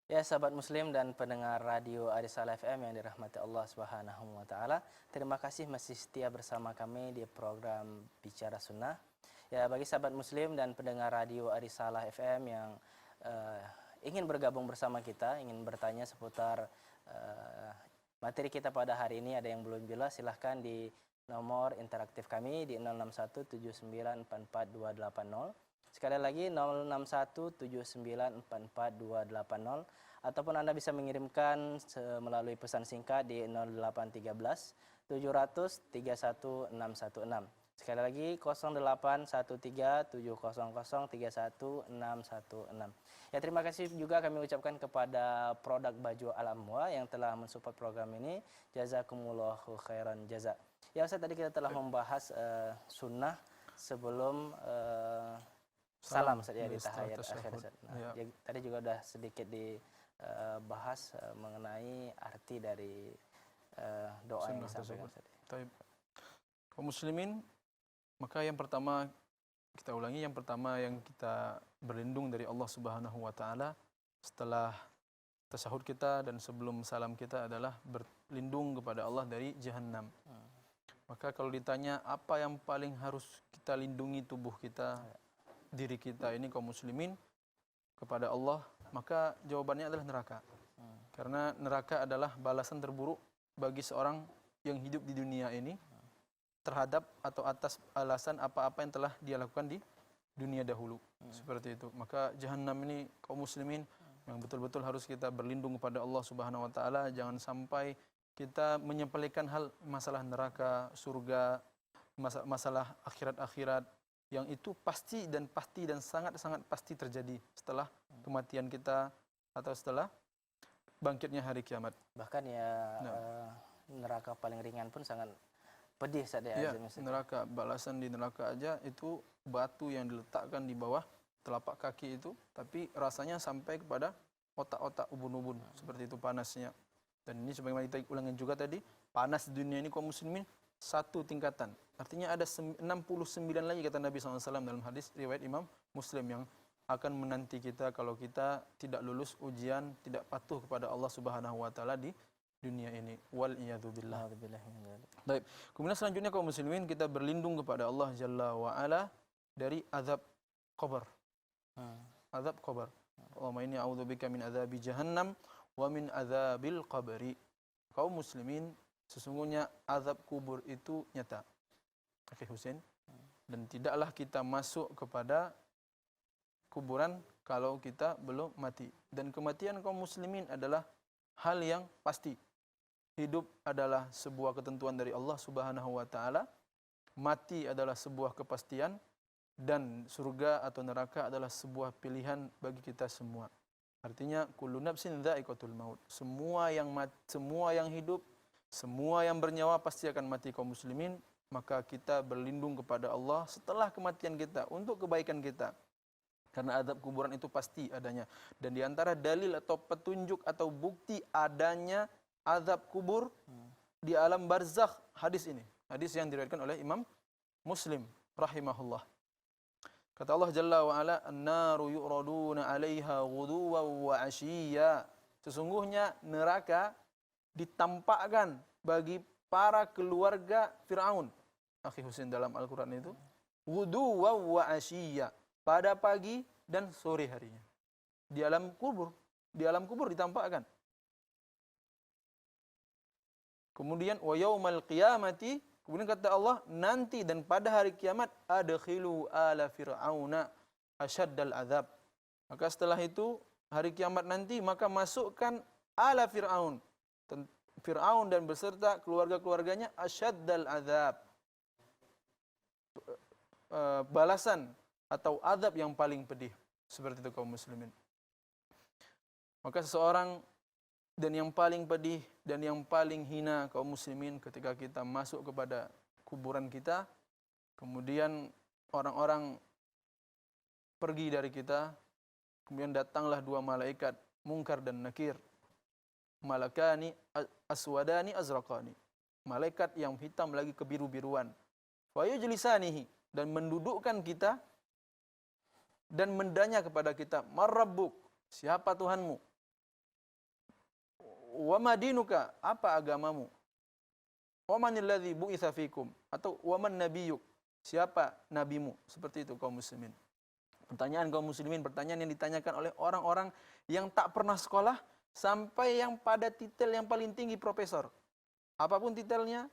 Ya, sahabat muslim dan pendengar radio Arisala FM yang dirahmati Allah Subhanahu wa taala. Terima kasih masih setia bersama kami di program Bicara Sunnah. Ya, bagi sahabat muslim dan pendengar radio Arisala FM yang eh, ingin bergabung bersama kita, ingin bertanya seputar eh, materi kita pada hari ini, ada yang belum jelas, silahkan di nomor interaktif kami di 0617944280. Sekali lagi 0617944280, ataupun Anda bisa mengirimkan melalui pesan singkat di 0813 700 31616. Sekali lagi 0813 700 31616. Ya, terima kasih juga kami ucapkan kepada produk baju Al-Amwa yang telah mensupport program ini. Jazakumullahu khairan jaza. Ya, Ustaz, tadi kita telah membahas sunnah sebelum salam saja di tahiyat akhir. Nah, ya. Tadi juga sudah sedikit dibahas mengenai arti dari doa yang disampaikan tadi. Kaum muslimin, maka yang pertama kita ulangi, yang pertama yang kita berlindung dari Allah Subhanahu wa taala setelah tasyahud kita dan sebelum salam kita adalah berlindung kepada Allah dari Jahannam. Maka kalau ditanya apa yang paling harus kita lindungi tubuh kita, diri kita ini kaum muslimin kepada Allah, maka jawabannya adalah neraka. Karena neraka adalah balasan terburuk bagi seorang yang hidup di dunia ini terhadap atau atas alasan apa-apa yang telah dia lakukan di dunia dahulu. Seperti itu. Maka Jahannam ini kaum muslimin yang betul-betul harus kita berlindung kepada Allah Subhanahu wa taala, jangan sampai kita menyepelekan hal masalah neraka, surga, masalah akhirat-akhirat yang itu pasti dan sangat-sangat pasti terjadi setelah kematian kita atau setelah bangkitnya hari kiamat. Bahkan ya neraka paling ringan pun sangat pedih saja. Ya, neraka, balasan di neraka aja itu batu yang diletakkan di bawah telapak kaki itu, tapi rasanya sampai kepada otak-otak ubun-ubun, seperti itu panasnya. Dan ini sebagaimana kita ulangi juga tadi, panas di dunia ini kaum muslimin satu tingkatan. Artinya ada 69 lagi kata Nabi SAW dalam hadis riwayat Imam Muslim yang akan menanti kita kalau kita tidak lulus ujian, tidak patuh kepada Allah Subhanahu wa taala di dunia ini. Wal iyadu billah. Baik. Kemudian selanjutnya kaum muslimin kita berlindung kepada Allah Jalla wa ala dari azab qabr. Azab qabr. Allahumma inni a'udzubika min adzabi jahannam wa min adzabil qabri. Kaum muslimin, sesungguhnya azab kubur itu nyata. Oke, Husain. Dan tidaklah kita masuk kepada kuburan kalau kita belum mati. Dan kematian kaum muslimin adalah hal yang pasti. Hidup adalah sebuah ketentuan dari Allah Subhanahu wa taala. Mati adalah sebuah kepastian dan surga atau neraka adalah sebuah pilihan bagi kita semua. Artinya kullu nafsin dha'iqatul maut. Semua yang hidup, semua yang bernyawa pasti akan mati kaum muslimin. Maka kita berlindung kepada Allah setelah kematian kita untuk kebaikan kita. Karena azab kuburan itu pasti adanya. Dan di antara dalil atau petunjuk atau bukti adanya azab kubur di alam barzakh hadis ini. Hadis yang diriwayatkan oleh Imam Muslim rahimahullah. Kata Allah Jalla wa ala, "An-naru yu'raduna 'alaiha ghuduwan wa 'ashiyya." Sesungguhnya neraka ditampakkan bagi para keluarga Firaun. Akhi Husain, dalam Al-Qur'an itu ghuduwan wa 'ashiyya, pada pagi dan sore harinya. Di alam kubur ditampakkan. Kemudian wa yaumal qiyamati, kemudian kata Allah, nanti dan pada hari kiamat, adkhilu ala fir'auna asyaddal azab. Maka setelah itu hari kiamat nanti, maka masukkan ala Fir'aun, Fir'aun dan beserta keluarga-keluarganya asyaddal azab, balasan atau azab yang paling pedih. Seperti itu kaum muslimin. Maka seseorang dan yang paling pedih dan yang paling hina kaum muslimin ketika kita masuk kepada kuburan kita, kemudian orang-orang pergi dari kita, kemudian datanglah dua malaikat Munkar dan Nakir, malakani aswadani azraqani, malaikat yang hitam lagi kebiru-biruan, wa yujlisanihi, dan mendudukkan kita dan mendanya kepada kita, "Marabbuk?" Siapa Tuhanmu? wa ma dinuka, apa agamamu? Wa manil ladzi bu'itsa fikum, atau wa man nabiyyuk, siapa nabimu? Seperti itu kaum muslimin. Pertanyaan kaum muslimin, pertanyaan yang ditanyakan oleh orang-orang yang tak pernah sekolah sampai yang pada titel yang paling tinggi profesor. Apapun titelnya,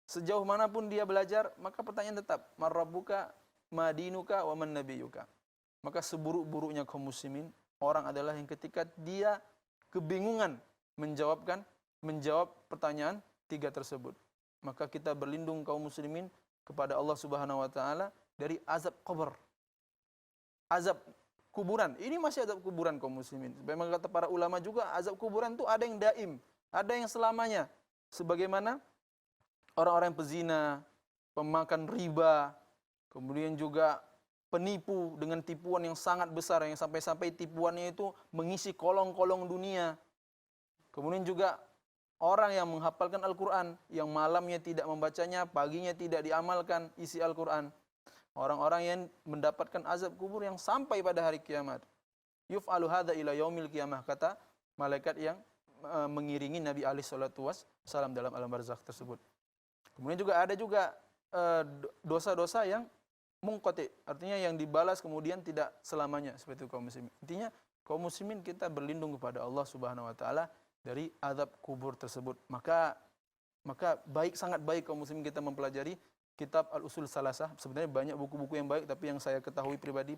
sejauh manapun dia belajar, maka pertanyaan tetap, man rabbuka, ma dinuka, wa man nabiyyuka. Maka seburuk-buruknya kaum muslimin, orang adalah yang ketika dia kebingungan menjawab pertanyaan tiga tersebut. Maka kita berlindung kaum muslimin kepada Allah Subhanahu wa taala dari azab kubur. Azab kuburan. Ini masih azab kuburan kaum muslimin. Memang kata para ulama juga azab kuburan itu ada yang daim, ada yang selamanya. Sebagaimana orang-orang pezina, pemakan riba, kemudian juga penipu dengan tipuan yang sangat besar yang sampai-sampai tipuannya itu mengisi kolong-kolong dunia. Kemudian juga orang yang menghafalkan Al-Quran, yang malamnya tidak membacanya, paginya tidak diamalkan isi Al-Quran. Orang-orang yang mendapatkan azab kubur yang sampai pada hari kiamat. Yuf'alu hadza ila yaumil qiyamah, kata malaikat yang mengiringi Nabi alaihi salatu wassalam dalam alam barzakh tersebut. Kemudian juga ada juga dosa-dosa yang munqati, artinya yang dibalas kemudian tidak selamanya, seperti itu kaum muslimin. Intinya kaum muslimin kita berlindung kepada Allah Subhanahu wa taala dari azab kubur tersebut. Maka sangat baik kaum muslimin kita mempelajari kitab Al-Usul Salasah. Sebenarnya banyak buku-buku yang baik, tapi yang saya ketahui pribadi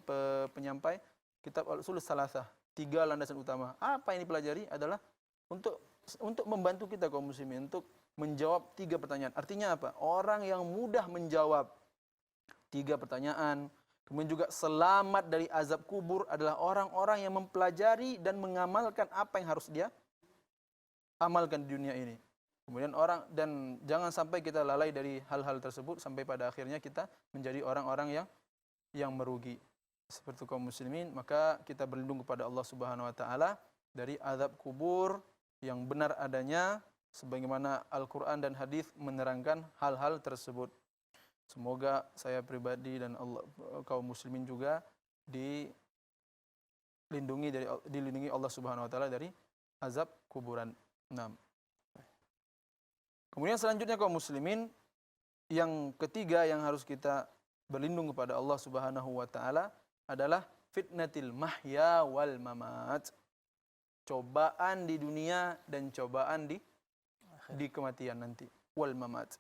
penyampai, kitab Al-Usul Salasah, 3 landasan utama. Apa yang dipelajari adalah untuk membantu kita kaum muslimin untuk menjawab 3 pertanyaan. Artinya apa? Orang yang mudah menjawab 3 pertanyaan, kemudian juga selamat dari azab kubur adalah orang-orang yang mempelajari dan mengamalkan apa yang harus dia amalkan di dunia ini. Kemudian dan jangan sampai kita lalai dari hal-hal tersebut sampai pada akhirnya kita menjadi orang-orang yang merugi. Seperti kaum muslimin, maka kita berlindung kepada Allah Subhanahu wa taala dari azab kubur yang benar adanya sebagaimana Al-Qur'an dan hadis menerangkan hal-hal tersebut. Semoga saya pribadi dan kaum muslimin juga dilindungi Allah Subhanahu wa taala dari azab kuburan. 6. Kemudian selanjutnya kaum muslimin, yang ketiga yang harus kita berlindung kepada Allah Subhanahu wa taala adalah fitnatil mahya wal mamat. Cobaan di dunia dan cobaan di kematian nanti. Wal mamat.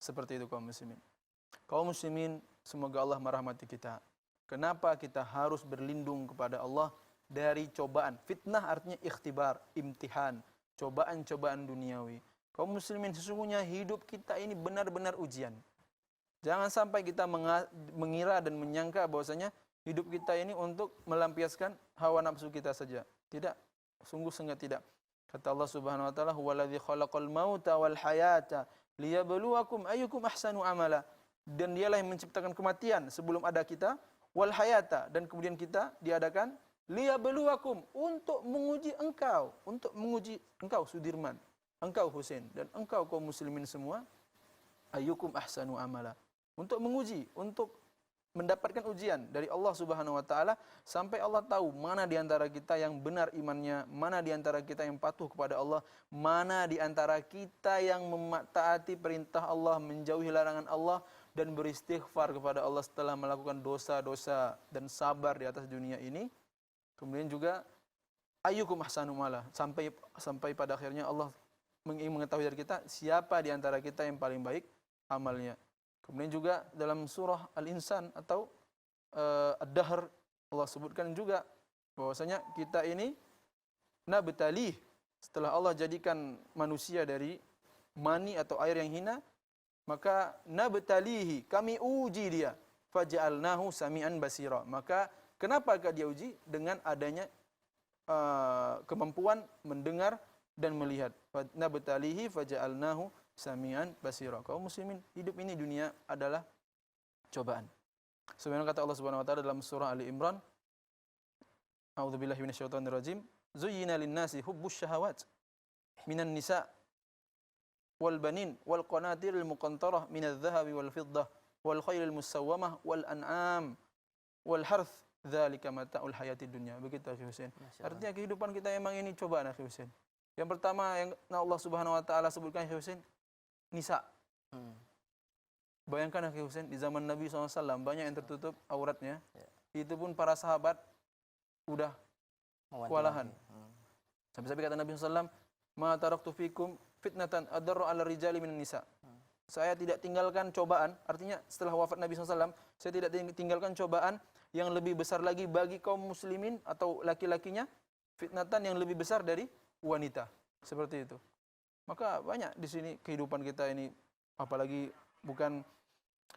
Seperti itu kaum muslimin. Kaum muslimin, semoga Allah merahmati kita. Kenapa kita harus berlindung kepada Allah dari cobaan? Fitnah artinya ikhtibar, imtihan, cobaan-cobaan duniawi. Kaum muslimin, sesungguhnya hidup kita ini benar-benar ujian. Jangan sampai kita mengira dan menyangka bahwasanya hidup kita ini untuk melampiaskan hawa nafsu kita saja. Tidak, sungguh sangat tidak. Kata Allah Subhanahu wa taala, "Huwallazi khalaqal mauta wal hayata liyabluwakum ayyukum ahsanu amala." Dan dialah yang menciptakan kematian sebelum ada kita, wal hayata, dan kemudian kita diadakan liyabluwakum, untuk menguji engkau Sudirman, engkau Husain, dan engkau kaum muslimin semua, ayyukum ahsanu amala, untuk menguji, untuk mendapatkan ujian dari Allah Subhanahu wa taala sampai Allah tahu mana di antara kita yang benar imannya, mana di antara kita yang patuh kepada Allah, mana di antara kita yang mentaati perintah Allah, menjauhi larangan Allah dan beristighfar kepada Allah setelah melakukan dosa-dosa dan sabar di atas dunia ini. Kemudian juga ayyukum ahsanu amala, sampai pada akhirnya Allah ingin mengetahui dari kita siapa di antara kita yang paling baik amalnya. Kemudian juga dalam surah Al-Insan atau Ad-Dahr, Allah sebutkan juga bahwasanya kita ini nabtalih, setelah Allah jadikan manusia dari mani atau air yang hina, maka nabtalihi, kami uji dia, faja'alnahu sami'an basira. Maka kenapa dia uji? Dengan adanya kemampuan mendengar dan melihat. Nabtalihi faja'alnahu sami'an basira. Kaum muslimin, hidup ini dunia adalah cobaan. Sebagaimana kata Allah Subhanahu wa taala dalam surah Ali Imran, A'udzubillahi minasyaitonirrajim, "Zuyyina lin-nasi hubbus syahawat minan nisa wal banin wal qanatiril muqantarah minadh dhahabi wal fiddah wal khailil musawwamah wal an'am wal harth, dzalika mata'ul hayatid dunya." Begitu akhi Husain. Artinya kehidupan kita memang ini cobaan akhi Husain. Yang pertama yang Allah Subhanahu wa taala sebutkan Syekh Husain, nisa. Bayangkan Syekh Husain di zaman Nabi SAW banyak yang tertutup auratnya. Itu pun para sahabat udah kewalahan. Sampai-sampai kata Nabi SAW, "Ma taraktu fikum fitnatan adarru 'ala rijali minan nisa." Saya tidak tinggalkan cobaan, artinya setelah wafat Nabi SAW, saya tidak tinggalkan cobaan yang lebih besar lagi bagi kaum muslimin atau laki-lakinya, fitnatan yang lebih besar dari wanita. Seperti itu. Maka banyak di sini kehidupan kita ini, apalagi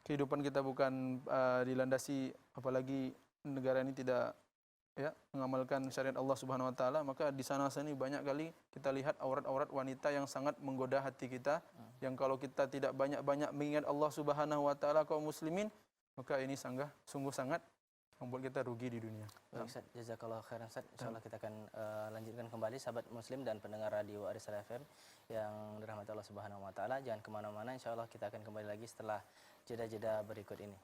kehidupan kita bukan dilandasi, apalagi negara ini tidak mengamalkan syariat Allah Subhanahu wa taala, maka di sana sini banyak kali kita lihat aurat-aurat wanita yang sangat menggoda hati kita, yang kalau kita tidak banyak-banyak mengingat Allah Subhanahu wa taala kaum muslimin, maka ini sungguh sangat membuat kita rugi di dunia. Baik, Ustaz, jazakallah khairan, Ustaz. Insyaallah kita akan lanjutkan kembali sahabat muslim dan pendengar radio Arisala FM yang dirahmati Allah Subhanahu wa taala. Jangan kemana-mana, insyaallah kita akan kembali lagi setelah jeda-jeda berikut ini.